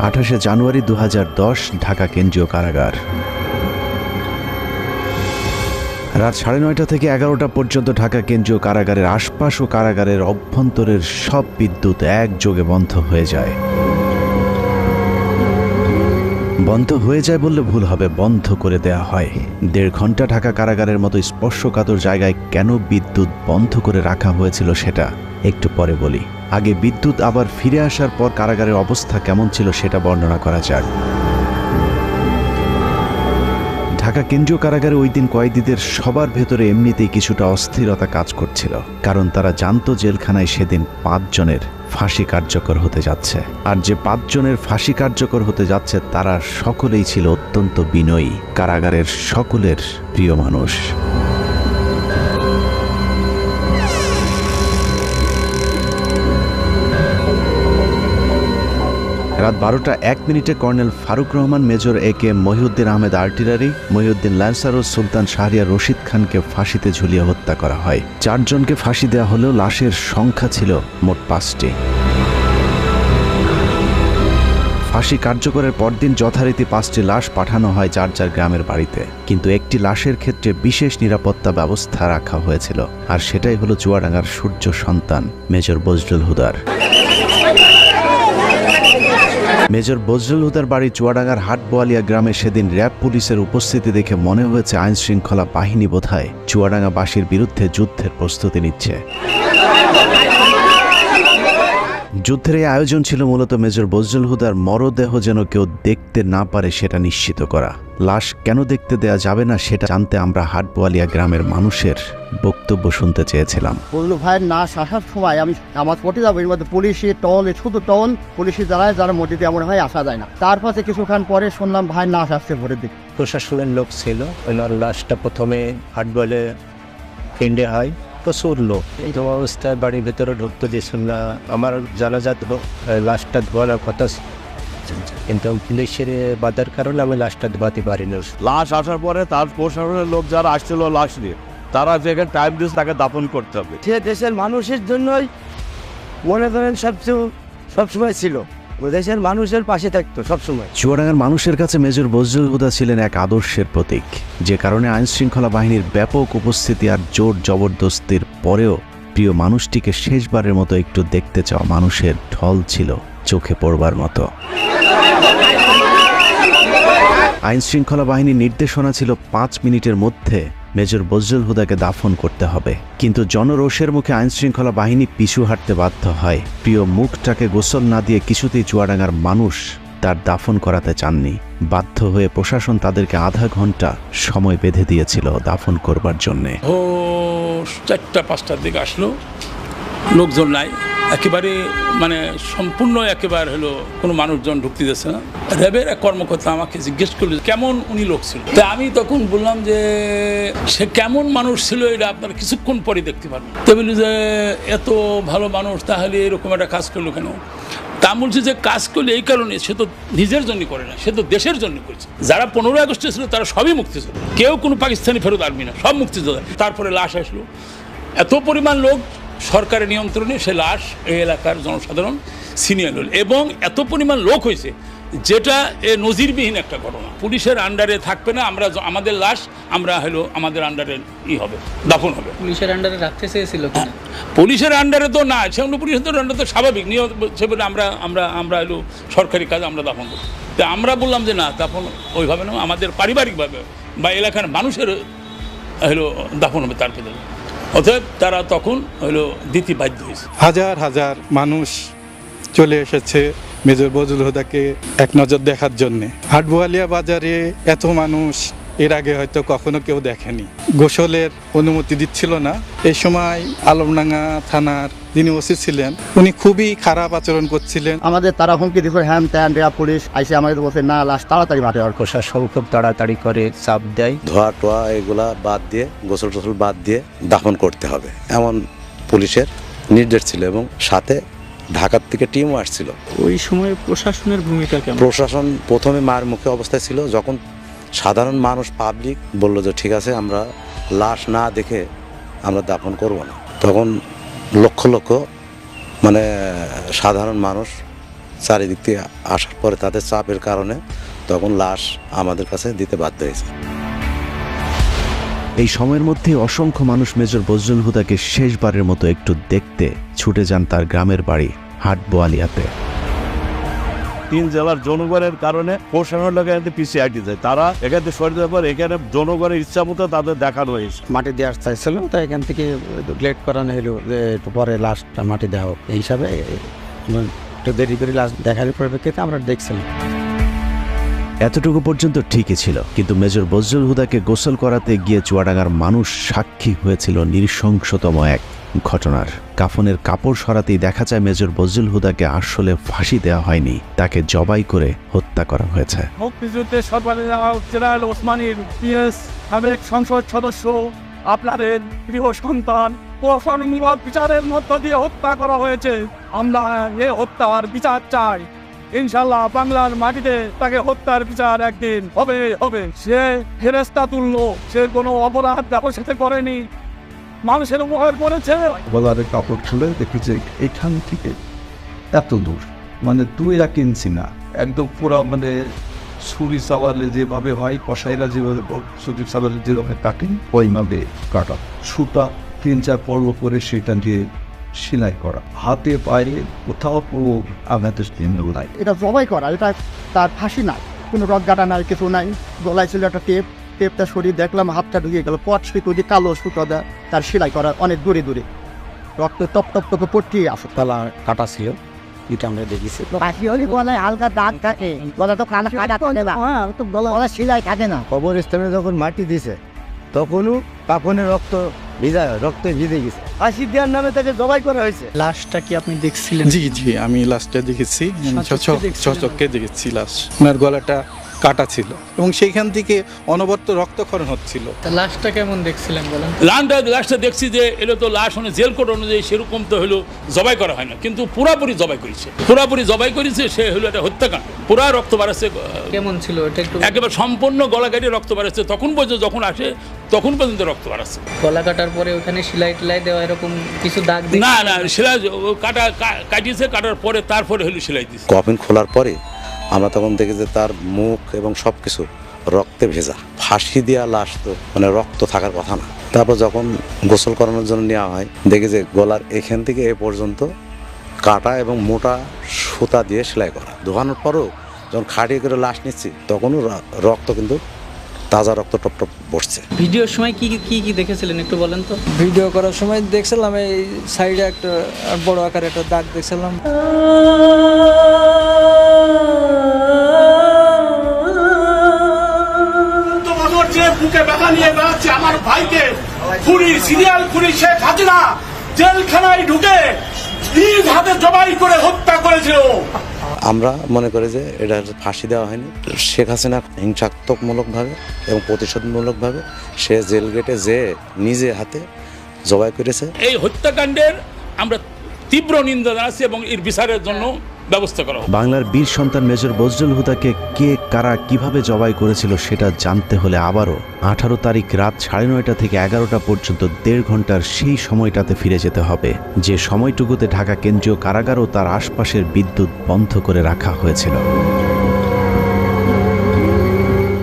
28 জানুয়ারি 2010 ঢাকা কেন্দ্রীয় কারাগার। রাত 9:30 থেকে 11টা পর্যন্ত ঢাকা কেন্দ্রীয় কারাগারের আশপাশ ও কারাগারের অভ্যন্তরের সব বিদ্যুৎ একযোগে বন্ধ হয়ে যায়। বন্ধ হয়ে যায় বললে ভুল হবে, বন্ধ করে দেয়া হয়। 1.5 ঘন্টা ঢাকা কারাগারের মতো স্পর্শকাতর জায়গায় কেন বিদ্যুৎ বন্ধ করে রাখা হয়েছিল সেটা একটু পরে বলি। আগে বিদ্যুৎ আবার ফিরে আসার পর কারাগারের অবস্থা কেমন ছিল সেটা বর্ণনা করা যাক। ঢাকা কেন্দ্রীয় কারাগারে ওই দিন কয়েদিদের সবার ভেতরে এমনিতেই কিছুটা অস্থিরতা কাজ করছিল, কারণ তারা জানতো জেলখানায় সেদিন 5 জনের ফাঁসি কার্যকর হতে যাচ্ছে। আর যে 5 জনের ফাঁসি কার্যকর হতে যাচ্ছে তারা সকলেই ছিল অত্যন্ত বিনয়ী, কারাগারের সকলের প্রিয় মানুষ। রাত 12:01 colonel Faruk Rahman, major AK Mohiuddin Ahmed artillery, Mohiuddin lancer ও সুলতান শাহরিয়ার রশিদ খানকে ফাঁসিতে ঝুলিয়ে হত্যা করা হয়। 4 জনকে ফাঁসি দেওয়া হলেও লাশের সংখ্যা ছিল মোট 5টি। ফাঁসি কার্যকরের পরদিন যথারীতি 5টি লাশ পাঠানো হয় যার যার গ্রামের বাড়িতে, কিন্তু একটি লাশের ক্ষেত্রে বিশেষ নিরাপত্তা ব্যবস্থা রাখা হয়েছিল, আর সেটাই হলো চুয়াডাঙ্গার সূর্য সন্তান মেজর বজলুল হুদার। মেজর বজলুল হুদার বাড়ি চুয়াডাঙ্গার হাটবোয়ালিয়া গ্রামে সেদিন র্যাব পুলিশের উপস্থিতি দেখে মনে হয়েছে আইন শৃঙ্খলা বাহিনী বোধহয় চুয়াডাঙ্গাবাসীর বিরুদ্ধে যুদ্ধের প্রস্তুতি নিচ্ছে। যুদ্ধের এই আয়োজন ছিল মূলত মেজর বজলুল হুদার মরদেহ যেন কেউ দেখতে না পারে সেটা নিশ্চিত করা। লাশ কেন দেখতে দেয়া যাবে না সেটা জানতে আমরা হাটবোয়ালিয়া গ্রামের মানুষের বক্তব্য শুনতে চেয়েছিলাম। বজলুল ভাইয়ের নাশ আসার সময় আমি আমার পটে যাবো, এর মধ্যে পুলিশি টল, শুধু টল পুলিশি যারা মসজিদে এমন হয় আসা যায় না। তারপরে কিছুক্ষণ পরে শুনলাম ভাইয়ের নাশ আসছে ভোরের দিকে। প্রশাসনের লোক ছিল, ওনার লাশটা প্রথমে হাটবলে কেন্দ্রে হয়, প্রচুর লোক। এই অবস্থায় বাড়ির ভেতরে ঢুকতে দিয়েছিল না। আমার জানাজাত লাশটা ধোয়ার কথা, কিন্তু পুলিশের বাধার কারণে আমি লাশটা ধোয়াতে পারিনি। লাশ আসার পরে তার প্রশাসনের লোক যারা আসছিল লাশ নিয়ে, তারা যেখানে টাইম দিয়েছে তাকে দাফন করতে হবে। সে দেশের মানুষের জন্যই মনে করেন সবসময় ছিল, দেশের মানুষের পাশে থাকতো সবসময়। চুয়াডাঙ্গার মানুষের কাছে মেজর বজলুল হুদা ছিলেন এক আদর্শের প্রতীক, যে কারণে আইন শৃঙ্খলা বাহিনীর ব্যাপক উপস্থিতি আর জোর জবরদস্তির পরেও প্রিয় মানুষটিকে শেষবারের মতো একটু দেখতে চাওয়া মানুষের ঢল ছিল চোখে পড়বার মতো। আইন শৃঙ্খলা বাহিনীর নির্দেশনা ছিল 5 মিনিটের মধ্যে মেজর বজলুল হুদাকে দাফন করতে হবে, কিন্তু জনরোষের মুখে আইন শৃঙ্খলা বাহিনী পিছু হাঁটতে বাধ্য হয়। প্রিয় মুখটাকে গোসল না দিয়ে কিছুতেই চুয়াডাঙ্গার মানুষ তার দাফন করাতে চাননি। বাধ্য হয়ে প্রশাসন তাদেরকে আধা ঘন্টা সময় বেঁধে দিয়েছিল দাফন করবার জন্যে। 4টা-5টার দিকে আসলো, লোকজন নাই একেবারে, মানে সম্পূর্ণ একেবারে হলো কোনো মানুষজন ঢুকতে দিচ্ছে না। র্যাবের এক কর্মকর্তা আমাকে জিজ্ঞেস করলো কেমন উনি লোক ছিল। তো আমি তখন বললাম যে সে কেমন মানুষ ছিল এটা আপনারা কিছুক্ষণ পরে দেখতে পারবেন। তো বলি যে এত ভালো মানুষ, তাহলে এরকম একটা কাজ করলো কেন? তা বলছে যে কাজ করলে এই কারণে, সে তো নিজের জন্য করে না, সে তো দেশের জন্য করেছে। যারা 15ই আগস্টে ছিল তারা সবই মুক্তিযোদ্ধা, কেউ কোনো পাকিস্তানি ফেরত আর্মি না, সব মুক্তিযোদ্ধা। তারপরে লাশ আসলো, এত পরিমাণ লোক সরকারের নিয়ন্ত্রণে সে লাশ এই এলাকার জনসাধারণ ছিনিয়ে নিল, এবং এত পরিমাণ লোক হয়েছে যেটা নজিরবিহীন একটা ঘটনা। পুলিশের আন্ডারে থাকবে না, আমরা আমাদের লাশ আমরা হলো আমাদের আন্ডারে হবে, দাফন হবে। পুলিশের আন্ডারে রাখতে চেয়েছিল কিনা? পুলিশের আন্ডারে তো না, সেগুলো পুলিশের আন্ডারে তো স্বাভাবিক নিয়ম, সেগুলো আমরা হলো সরকারি কাজ আমরা দাফন করি। তো আমরা বললাম যে না, দাফন ওইভাবে না, আমাদের পারিবারিকভাবে বা এলাকার মানুষের হলো দাফন হবে তার পেছনে। অতএব তারা তখন হলো দিতে বাধ্য হয়েছে। হাজার হাজার মানুষ চলে এসেছে মেজর বজলুল হুদাকে এক নজর দেখার জন্যে। হাটবোয়ালিয়া বাজারে এত মানুষ এর আগে হয়তো কখনো কেউ দেখেনি। গোসলের অনুমতি দিচ্ছিল না। এই সময় আলমডাঙ্গা থানার যিনি ওসি ছিলেন উনি খুবই খারাপ আচরণ করছিলেন। আমাদের তারা হুমকি দিচ্ছে, হ্যান ত্যান র্যাব পুলিশ আইসে আমাদের বলছে না, লাশ তাড়াতাড়ি মাঠে। আর প্রশাসন খুব তাড়াতাড়ি করে চাপ দেয়, ধোয়া টোয়া এগুলা বাদ দিয়ে, গোসল টোসল বাদ দিয়ে দাফন করতে হবে এমন পুলিশের নির্দেশ ছিল, এবং সাথে ঢাকার থেকে টিমও আসছিল। ওই সময় প্রশাসনের ভূমিকা কেমন? প্রশাসন প্রথমে মার মুখে অবস্থায় ছিল, যখন সাধারণ মানুষ পাবলিক বলল যে ঠিক আছে আমরা লাশ না দেখে আমরা দাফন করব না, তখন লক্ষ লক্ষ মানে সাধারণ মানুষ চারিদিক থেকে আসার পরে তাদের চাপের কারণে তখন লাশ আমাদের কাছে দিতে বাধ্য হয়েছে। এই সময়ের মধ্যে অসংখ্য মানুষ মেজর বজলুল হুদাকে শেষবারের মতো একটু দেখতে ছুটে যান তার গ্রামের বাড়ি হাটবোয়ালিয়াতে। 3 জেলার জনগণের কারণে প্রশাসনের লোক এখানে পিছিয়ে আইতে যায়, তারা এখান থেকে সরে যাওয়ার পর এখানে জনগণের ইচ্ছা মতো তাদের দেখানো হয়েছে। মাটি দেওয়ার চাইছিল, তো এখান থেকে লেট করানো হলো যে একটু পরে লাশটা মাটি দেওয়া হোক, এই হিসাবে একটু দেরি করে লাশ দেখার পরিপ্রেক্ষিতে আমরা দেখছিলাম। এতটুকু পর্যন্ত ঠিকই ছিল, কিন্তু মেজর বজলুল হুদাকে গোসল করাতে গিয়ে চুয়াডাঙ্গার মানুষ সাক্ষী হয়েছিল নৃশংসতম এক ঘটনার। কাফনের কাপড় সরাতেই দেখা যায় মেজর বজলুল হুদাকে আসলে ফাঁসি দেওয়া হয়নি, তাকে জবাই করে হত্যা করা হয়েছে। মুক্তিযুদ্ধের জেনারেল ওসমানীর পিএস সাবেক সংসদ সদস্য আপনাদের প্রিয় সন্তান প্রশাসনমূলক বিচারের মধ্য দিয়ে হত্যা করা হয়েছে। আমরা এ হত্যার বিচার চাই। ইনশাল্লাহ বাংলার মাটিতে তাকে হত্যার বিচার একদিন হবে। সে ফেরেশতা তুল্য, সে কোনো অপরাধ কারোর সাথে করেনি, মানুষের উপকার করেছে। বলারের কাপড় খুলে দেখি যে এখান থেকে এত দূর, মানে 2 ইঞ্চি না, একদম পুরো মানে ছুরি চালালে যেভাবে হয়, কসাইরা যেভাবে ছুরি চালালে যেভাবে কাটেন ওইভাবে কাটা, সুতা 3-4 পর্ব করে সেটা দিয়ে সেলাই করা, হাতে পায়ে কোথাও পুরো আঘাতের চিহ্ন নাই। এটা জবাই করা, এটা তার ফাঁসি নাই, কোনো রগগাটা নাই, কিছু নাই। গলায় ছিল একটা টেপটা সরিয়ে দেখলাম হাতটা ঢুকে গেল, পট সুতো দিয়ে কালো সুতো তার সেলাই করা অনেক দূরে রক্ত টপ টপ টপে পড়তে আসে। তালা কাটা ছিল, এটা আমরা দেখেছি। ফাঁসি হলে গলায় হালকা দাগ থাকে, গলা তো কাটা থাকে না, তো গলা সেলাই থাকে না। কবরস্থানে যখন মাটি দিছে তখনও কাফনের রক্তে ভিজে গেছে। ফাঁসি দেওয়ার নামে তাকে জবাই করা হয়েছে। লাশটা কি আপনি দেখছিলেন? জি জি, আমি লাশটা দেখেছি, দেখছিলেন? চোখে দেখেছি লাশ। ওনার গলাটা কাটা ছিল এবং সেইখান থেকে অনবরত রক্তক্ষরণ হচ্ছিল। তা লাশটা কেমন দেখছিলেন বলেন? লাশটা দেখছি যে এলো তো লাশ জেল কোড অনুযায়ী সেরকম তো হলো জবাই করা হয় না, কিন্তু পুরাপুরি জবাই করেছে। সে হলো একটা হত্যাকাণ্ড, পুরা রক্ত বাড়াচ্ছে। কেমন ছিল এটা একটু? একেবারে সম্পূর্ণ গলা কেটে রক্ত বাড়াচ্ছে, তখন পর্যন্ত যখন আসে তখন পর্যন্ত রক্ত বাড়াচ্ছে। গলা কাটার পরে ওখানে সেলাই টেলাই দেওয়া এরকম কিছু দাগ? না, সেলাই কাটার পরে তারপরে হলো সেলাই দিচ্ছে। কফিন খোলার পরে আমরা তখন দেখি যে তার মুখ এবং সব কিছু রক্তে ভেজা। ফাঁসি দেওয়া লাশ তো মানে রক্ত থাকার কথা না। তারপর যখন গোসল করানোর জন্য নেওয়া হয়, দেখি যে গলার এখান থেকে এ পর্যন্ত কাটা এবং মোটা সুতা দিয়ে সেলাই করা। ধোয়ানোর পরও যখন খাটিয়ে করে লাশ নিচ্ছি তখনও রক্ত কিন্তু তাজা রক্ত টপ টপ বসছে। ভিডিওর সময় কি দেখেছিলেন একটু বলেন তো? ভিডিও করার সময় দেখছিলাম এই সাইডে একটা বড় আকারে একটা দাগ দেখছিলাম। বুকে ব্যথা নিয়ে বেড়াচ্ছে আমার ভাইকে সিরিয়াল খুনি শেখ হাসিনা জেলখানায় ঢুকে নিজ হাতে জবাই করে হত্যা করেছিল। আমরা মনে করি যে এটা ফাঁসি দেওয়া হয়নি, শেখ হাসিনা হিংসাত্মকমূলকভাবে এবং প্রতিশোধমূলকভাবে সে জেল গেটে যে নিজে হাতে জবাই করেছে। এই হত্যাকাণ্ডের আমরা তীব্র নিন্দা জানাচ্ছি এবং এর বিচারের জন্য ব্যবস্থা করা হবে। বাংলার বীর সন্তান মেজর বজলুল হুদাকে কে কারা কিভাবে জবাই করেছিল সেটা জানতে হলে আবারও 18 তারিখ রাত 9:30 থেকে 11টা পর্যন্ত 1.5 ঘন্টার সেই সময়টাতে ফিরে যেতে হবে, যে সময়টুকুতে ঢাকা কেন্দ্রীয় কারাগার ও তার আশপাশের বিদ্যুৎ বন্ধ করে রাখা হয়েছিল।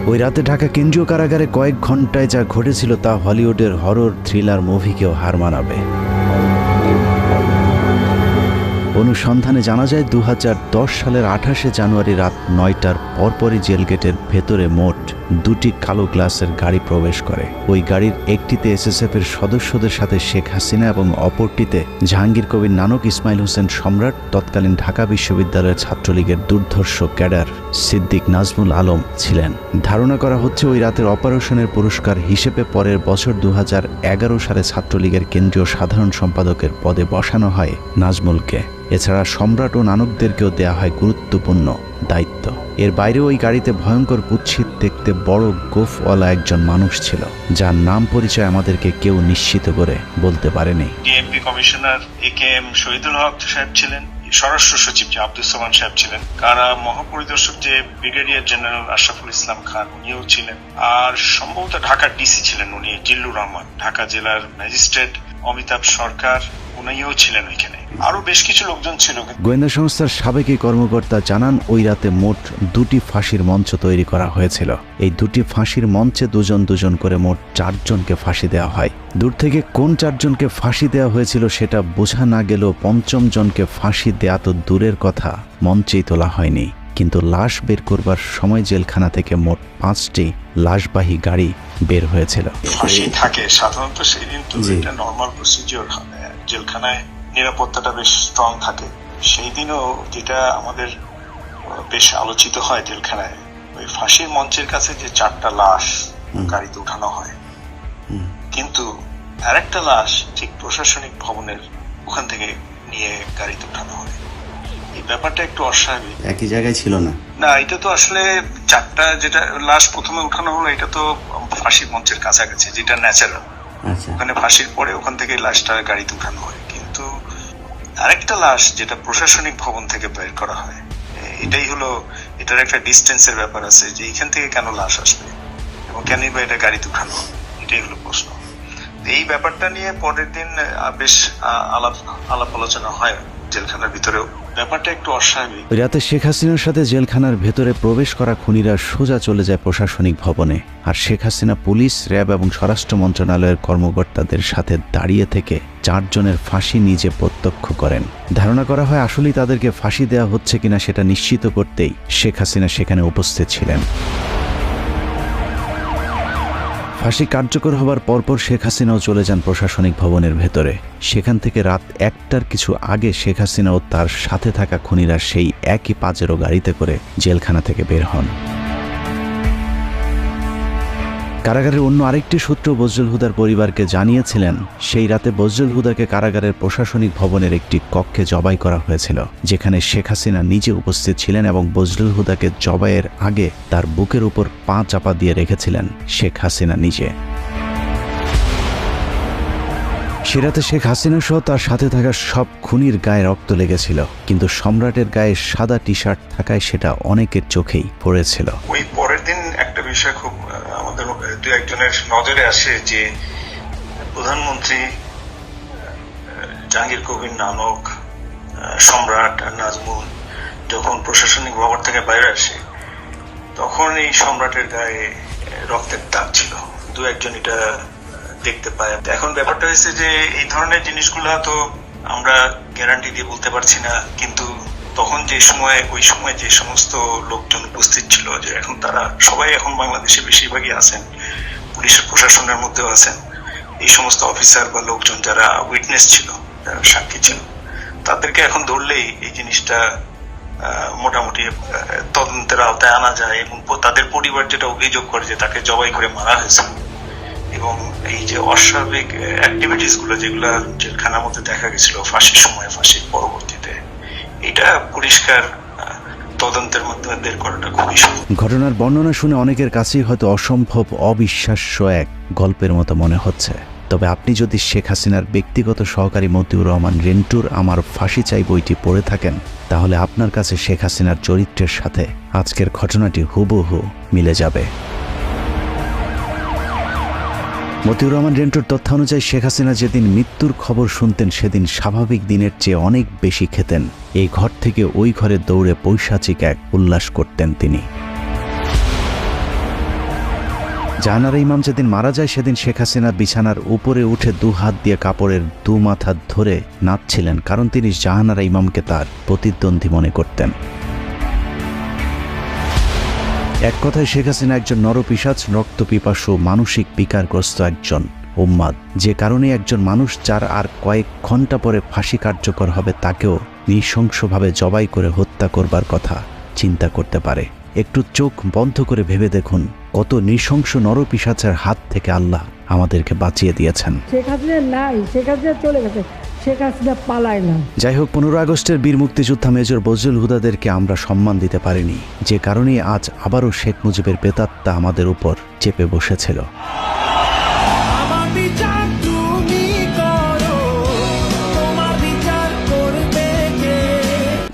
ওই রাতে ঢাকা কেন্দ্রীয় কারাগারে কয়েক ঘন্টায় যা ঘটেছিল তা হলিউডের হরর থ্রিলার মুভিকেও হার মানাবে। অনুসন্ধানে জানা যায় 2010 সালের 28শে জানুয়ারি রাত 9টার পরপরই জেলগেটের ভেতরে মোট 2টি কালো গ্লাসের গাড়ি প্রবেশ করে। ওই গাড়ির একটিতে এসএসএফ এর সদস্যদের সাথে শেখ হাসিনা এবং অপরটিতে জাহাঙ্গীর কবির নানক, ইসমাইল হোসেন সম্রাট, তৎকালীন ঢাকা বিশ্ববিদ্যালয়ের ছাত্রলীগের দুর্ধর্ষ ক্যাডার সিদ্দিক নাজমুল আলম ছিলেন। ধারণা করা হচ্ছে ওই রাতের অপারেশনের পুরস্কার হিসেবে পরের বছর 2011 সালে ছাত্রলীগের কেন্দ্রীয় সাধারণ সম্পাদকের পদে বসানো হয় নাজমুলকে। এছাড়া সম্রাট ও নানকদেরকেও দেয়া হয় গুরুত্বপূর্ণ দায়িত্ব। এর বাইরে ওই গাড়িতে ভয়ঙ্কর কুৎসিত দেখতে বড় গোফওয়ালা একজন মানুষ ছিল, যার নাম পরিচয় আমাদেরকে কেউ নিশ্চিত করে বলতে পারেনি। ডিএমপি কমিশনার একেএম শহীদুল হক সাহেব ছিলেন, স্বরাষ্ট্র সচিব যে আব্দুল সামান সাহেব ছিলেন, কারা মহাপরিদর্শক যে ব্রিগেডিয়ার জেনারেল আশরাফুল ইসলাম খান উনিও ছিলেন, আর সম্ভবত ঢাকার ডিসি ছিলেন উনি জিল্লুর রহমান, ঢাকা জেলার ম্যাজিস্ট্রেট অমিতাভ সরকার উনিও ছিলেন ওইখানে, আরো বেশ কিছু লোকজন ছিল। গোয়েন্দা সংস্থার সাবেক এই কর্মকর্তা জানান, ওই রাতে মোট 2টি ফাঁসির মঞ্চ তৈরি করা হয়েছিল। এই 2টি ফাঁসির মঞ্চে দুজন দুজন করে মোট 4 জনকে ফাঁসি দেওয়া হয়। দূর থেকে কোন 4 জনকে ফাঁসি দেওয়া হয়েছিল সেটা বোঝা না গেলেও 5ম জনকে ফাঁসি দেয়া তো দূরের কথা, মঞ্চেই তোলা হয়নি। কিন্তু লাশ বের করবার সময় জেলখানা থেকে মোট 5টি লাশবাহী গাড়ি বের হয়েছিল। ফাঁসি থাকে সাধারণত সেই দিন, তো এটা নর্মাল প্রসিজিওর। জেলখানায় নিরাপত্তাটা বেশ স্ট্রং থাকে। সেই দিনও যেটা আমাদের বেশ আলোচিত হয় জেলখানায়, ওই ফাঁসির মঞ্চের কাছে যে 4টা লাশ গাড়িতে উঠানো হয়, কিন্তু আরেকটা লাশ ঠিক প্রশাসনিক ভবনের ওখান থেকে নিয়ে গাড়িতে উঠানো হয়। এই ব্যাপারটা একটু অস্বাভাবিক। একই জায়গায় ছিল না। না, এটা তো আসলে 4টা যেটা লাশ প্রথমে উঠানো হলো, এটা তো ফাঁসির মঞ্চের কাছাকাছি, যেটা ন্যাচারাল। ওখানে ফাঁসির পরে ওখান থেকে লাশটা গাড়িতে উঠানো হয়, কিন্তু আরেকটা লাশ যেটা প্রশাসনিক ভবন থেকে বের করা হয়, এটাই হলো, এটার একটা ডিস্টেন্সের ব্যাপার আছে যে এখান থেকে কেন লাশ আসবে এবং কেনই বা এটা গাড়িতে উঠানো হবে, এটাই হলো প্রশ্ন। এই ব্যাপারটা নিয়ে পরের দিন বেশ আলাপ আলোচনা হয় জেলখানার ভিতরেও। ব্যাপারটা একটু অস্বাভাবিক। রাতে শেখ হাসিনার সাথে জেলখানার ভেতরে প্রবেশ করা খুনিরা সোজা চলে যায় প্রশাসনিক ভবনে, আর শেখ হাসিনা পুলিশ, র্যাব এবং স্বরাষ্ট্র মন্ত্রণালয়ের কর্মকর্তাদের সাথে দাঁড়িয়ে থেকে 4 জনের ফাঁসি নিজে প্রত্যক্ষ করেন। ধারণা করা হয় আসলেই তাদেরকে ফাঁসি দেওয়া হচ্ছে কিনা সেটা নিশ্চিত করতেই শেখ হাসিনা সেখানে উপস্থিত ছিলেন। ফাঁসি কার্যকর হবার পরপর শেখ হাসিনাও চলে যান প্রশাসনিক ভবনের ভেতরে। সেখান থেকে রাত 1টার কিছু আগে শেখ হাসিনা ও তার সাথে থাকা খুনিরা সেই একই পাজেরো গাড়িতে করে জেলখানা থেকে বের হন। কারাগারের অন্য আরেকটি সূত্র বজলুল হুদার পরিবারকে জানিয়েছিলেন, সেই রাতে বজলুল হুদাকে কারাগারের প্রশাসনিক ভবনের একটি কক্ষে জবাই করা হয়েছিল, যেখানে শেখ হাসিনা নিজে উপস্থিত ছিলেন এবং বজলুল হুদাকে জবাইয়ের আগে তার বুকের উপর পা চাপা দিয়ে রেখেছিলেন শেখ হাসিনা নিজে। সে রাতে শেখ হাসিনা সহ তার সাথে থাকা সব খুনির গায়ে রক্ত লেগেছিল, কিন্তু সম্রাটের গায়ে সাদা টি শার্ট থাকায় সেটা অনেকের চোখেই পড়েছিল। ওই পরের দিন একটা বিষয় খুব আমাদের 2-1 নজরে আসে যে প্রধানমন্ত্রী জাহাঙ্গীর কবির নানক, সম্রাট আর নাজমুল যখন প্রশাসনিক ভবন থেকে বাইরে আসে, তখন এই সম্রাটের গায়ে রক্তের দাগ ছিল। 2-1 এটা দেখতে পায়। এখন ব্যাপারটা হয়েছে যে এই ধরনের জিনিসগুলো তো আমরা গ্যারান্টি দিয়ে বলতে পারছি না, কিন্তু তখন ওই সময় যে সমস্ত লোকজন উপস্থিত ছিল, যে এখন তারা সবাই এখন বাংলাদেশে বেশিরভাগই আছেন, পুলিশের প্রশাসনের মধ্যেও আছেন, এই সমস্ত অফিসার বা লোকজন যারা উইটনেস ছিল, যারা সাক্ষী ছিল, তাদেরকে এখন ধরলেই এই জিনিসটা মোটামুটি তদন্তের আওতায় আনা যায়। এবং তাদের পরিবার যেটা অভিযোগ করে যে তাকে জবাই করে মারা হয়েছে, এবং এই যে অস্বাভাবিক অ্যাক্টিভিটিস গুলো যেগুলো জেলখানার মধ্যে দেখা গেছিল ফাঁসির সময়, ফাঁসির পরবর্তীতে, এটা পরিষ্কার তদন্তের মাধ্যমে বের করাটা খুবই সহজ। ঘটনার বর্ণনা শুনে অনেকের কাছেই হয়তো অসম্ভব, অবিশ্বাস্য এক গল্পের মতো মনে হচ্ছে। তবে আপনি যদি শেখ হাসিনার ব্যক্তিগত সহকারী মতিউর রহমান রেন্টুর আমার ফাঁসি চাই বইটি পড়ে থাকেন, তাহলে আপনার কাছে শেখ হাসিনার চরিত্রের সাথে আজকের ঘটনাটি হুবহু মিলে যাবে। মতিউর রহমান রেন্টুর তথ্যানুযায়ী শেখ হাসিনা যেদিন মৃত্যুর খবর শুনতেন সেদিন স্বাভাবিক দিনের চেয়ে অনেক বেশি খেতেন। এই ঘর থেকে ওই ঘরে দৌড়ে পৈশাচিক এক উল্লাস করতেন তিনি। জাহানারা ইমাম যেদিন মারা যায় সেদিন শেখ হাসিনা বিছানার উপরে উঠে 2 হাত দিয়ে কাপড়ের 2 মাথা ধরে নাচছিলেন, কারণ তিনি জাহানারা ইমামকে তার প্রতিদ্বন্দ্বী মনে করতেন। এক কথায় শেখ হাসিনা একজন নরপিশাচ, রক্তপিপাসু, মানসিক বিকারগ্রস্ত একজন উম্মাদ, যে কারণে একজন মানুষ যার আর কয়েক ঘন্টা পরে ফাঁসি কার্যকর হবে তাকেও নৃশংসভাবে জবাই করে হত্যা করবার কথা চিন্তা করতে পারে। একটু চোখ বন্ধ করে ভেবে দেখুন কত নৃশংস নরপিশাচের হাত থেকে আল্লাহ আমাদেরকে বাঁচিয়ে দিয়েছেন। শেখ হাসিনা নাই, শেখ হাসিনা চলে গেছে, শেখ হাসিনা পালায় না। যাই হোক, 15 আগস্টের বীর মুক্তিযোদ্ধা মেজর বজলুল হুদাদেরকে আমরা সম্মান দিতে পারিনি, যে কারণে আজ আবারও শেখ মুজিবের প্রেতাত্মা আমাদের উপর চেপে বসেছিল।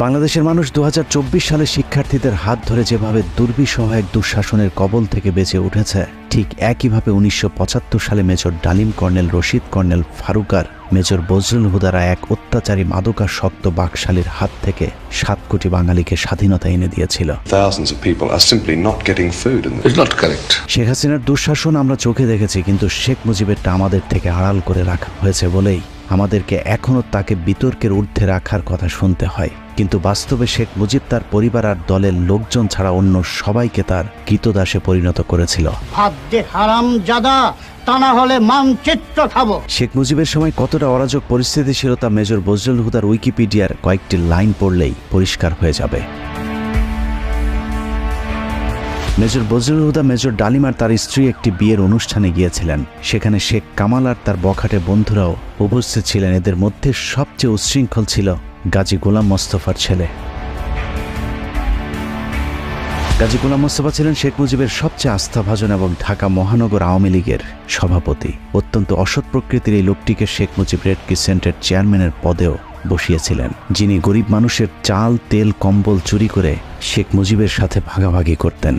বাংলাদেশের মানুষ 2024 সালে শিক্ষার্থীদের হাত ধরে যেভাবে দুর্বিষহ এক দুঃশাসনের কবল থেকে বেঁচে উঠেছে, ঠিক একইভাবে 1975 সালে major Dalim, colonel Rashid, colonel ফারুকার, মেজর বজলুল হুদারা এক অত্যাচারী মাদকাসক্ত বাকশালীর হাত থেকে 7 কোটি বাঙালিকে স্বাধীনতা এনে দিয়েছিল। শেখ হাসিনার দুঃশাসন আমরা চোখে দেখেছি, কিন্তু শেখ মুজিবেরটা আমাদের থেকে আড়াল করে রাখা হয়েছে বলেই আমাদেরকে এখনও তাকে বিতর্কের ঊর্ধ্বে রাখার কথা শুনতে হয়। কিন্তু বাস্তবে শেখ মুজিব তার পরিবার আর দলের লোকজন ছাড়া অন্য সবাইকে তার কৃতদাসে পরিণত করেছিল। শেখ মুজিবের সময় কতটা অরাজক পরিস্থিতি ছিল তা মেজর বজলুল হুদার উইকিপিডিয়ার কয়েকটি লাইন পড়লেই পরিষ্কার হয়ে যাবে। মেজর বজলুল হুদা মেজর ডালিম আর তার স্ত্রী একটি বিয়ের অনুষ্ঠানে গিয়েছিলেন। সেখানে শেখ কামাল আর তার বখাটে বন্ধুরাও উপস্থিত ছিলেন। এদের মধ্যে সবচেয়ে উচ্ছৃঙ্খল ছিল গাজী গোলাম মোস্তফার ছেলে। গাজী গোলাম মোস্তফা ছিলেন শেখ মুজিবের সবচেয়ে আস্থাভাজন এবং ঢাকা মহানগর আওয়ামী লীগের সভাপতি। অত্যন্ত অসৎ প্রকৃতির এই লোকটিকে শেখ মুজিব রেড ক্রিসেন্টের চেয়ারম্যানের পদেও বসিয়েছিলেন, যিনি গরিব মানুষের চাল, তেল, কম্বল চুরি করে শেখ মুজিবের সাথে ভাগাভাগি করতেন।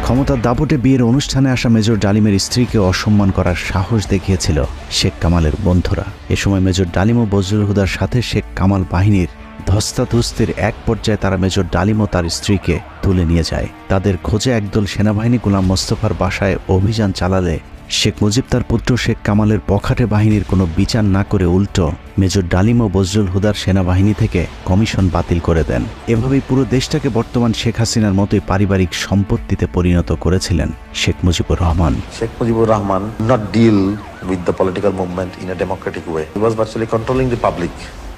ক্ষমতার দাপটে বিয়ের অনুষ্ঠানে আসা মেজর ডালিমের স্ত্রীকে অসম্মান করার সাহস দেখিয়েছিল শেখ কামালের বন্ধুরা। এ সময় মেজর ডালিম ও বজলুল হুদার সাথে শেখ কামাল বাহিনীর ধস্তাধস্তির এক পর্যায়ে তারা মেজর ডালিম ও তার স্ত্রীকে তুলে নিয়ে যায়। তাদের খোঁজে একদল সেনাবাহিনী গোলাম মোস্তফার বাসায় অভিযান চালালে শেখ মুজিব তার পুত্র শেখ কামালের পখাটে বাহিনীর কোনো বিচার না করে উল্টো মেজর ডালিম ও বজলুল হুদার সেনাবাহিনী থেকে কমিশন বাতিল করে দেন। এভাবেই পুরো দেশটাকে বর্তমান শেখ হাসিনার মতোই পারিবারিক সম্পত্তিতে পরিণত করেছিলেন Sheikh Mujibur Rahman. Sheikh Mujibur Rahman not deal with the political movement in a democratic way. He was virtually controlling the public,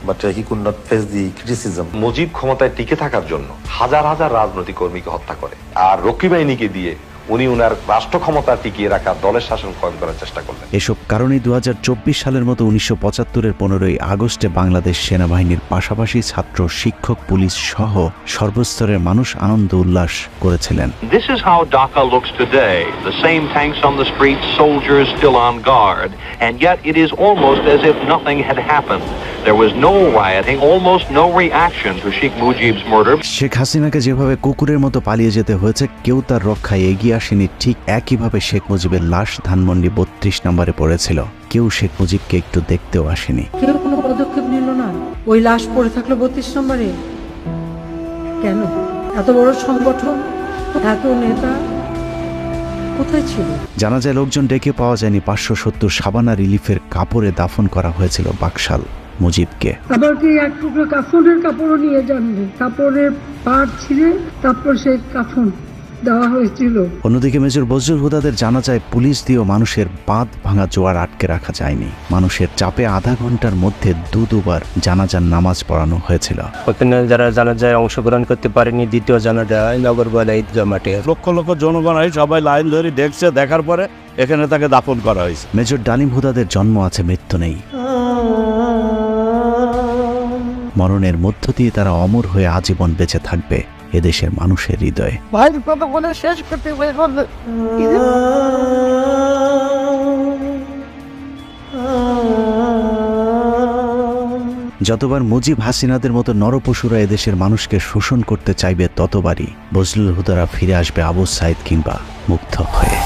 but he could not face the criticism. Mujib ক্ষমতায় টিকে থাকার জন্য হাজার হাজার রাজনৈতিক কর্মীকে হত্যা করে, আর রক্ষী বাহিনীকে দিয়ে উনি ওনার রাষ্ট্র ক্ষমতা টিকিয়ে রাখা দলের শাসন কায়েম করার চেষ্টা করলেন। এসব কারণেই 2024 সালের মতো 1975-এর 15ই আগস্টে বাংলাদেশ সেনাবাহিনীর পাশাপাশি ছাত্র, শিক্ষক, পুলিশ সহ সর্বস্তরের মানুষ আনন্দ উল্লাস করেছিলেন। This is how Dhaka looks today. The same tanks on the streets, soldiers still on guard, and yet it is almost as if nothing had happened. There was no rioting, almost no reaction to Sheikh Mujib's murder. Sheikh হাসিনাকে যেভাবে কুকুরের মতো পালিয়ে যেতে হয়েছে, কেউ তার রক্ষায় এগিয়ে আসেনি। ঠিক একইভাবে শেখ মুজিবের লাশ ধানমন্ডি 32 নম্বরে পড়েছিল। কেউ শেখ মুজিবকে একটু দেখতেও আসেনি। কেউ কোনো পদক্ষেপ নিল না। ওই লাশ পড়ে থাকলো 32 নম্বরে। কেন? এত বড় সংগঠন, এত নেতা কোথায় ছিল? জানা যায় লোকজন ডেকে পাওয়া যায়নি। 570 সাবানা রিলিফের কাপড়ে দাফন করা হয়েছিল বাকশাল মুজিবকে। আবার কি এক টুকরো কাফনের কাপড়ও নিয়ে যাননি, কাপড়ের পাট ছিঁড়ে তারপর সে কাফন দেওয়া হয়েছিল। অন্যদিকে মেজর বজলুল হুদাদের জানা যায় পুলিশ দিয়েও মানুষের বাঁধ ভাঙা জোয়ার আটকে রাখা যায়নি। মানুষের চাপে আধা ঘন্টার মধ্যে দুবার জানাজার নামাজ পড়ানো হয়েছিল। ওখানে যারা জানাজায় অংশগ্রহণ করতে পারেনি, দ্বিতীয় জানাজায় নগরবালা ঈদগাহ মাঠে লক্ষ লক্ষ জনগণ সবাই লাইন ধরে দেখছে, দেখার পরে এখানে তাকে দাফন করা হয়েছে। মেজর ডালিম হুদাদের জন্ম আছে, মৃত্যু নেই। মরণের মধ্য দিয়ে তারা অমর হয়ে আজীবন বেঁচে থাকবে এদেশের মানুষের হৃদয়ে। ভাইয়ের কথা বলে শেষ করতে যতবার মুজিব হাসিনাদের মতো নরপশুরা এদেশের মানুষকে শোষণ করতে চাইবে, ততবারই বজলুল হুদারা ফিরে আসবে আবু সাইদ কিংবা মুগ্ধ হয়ে।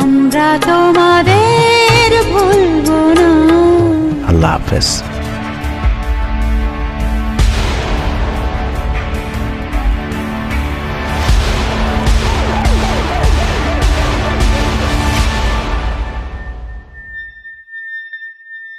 আমরা তোমাদের ভুলব না। আল্লাহ হাফেজ।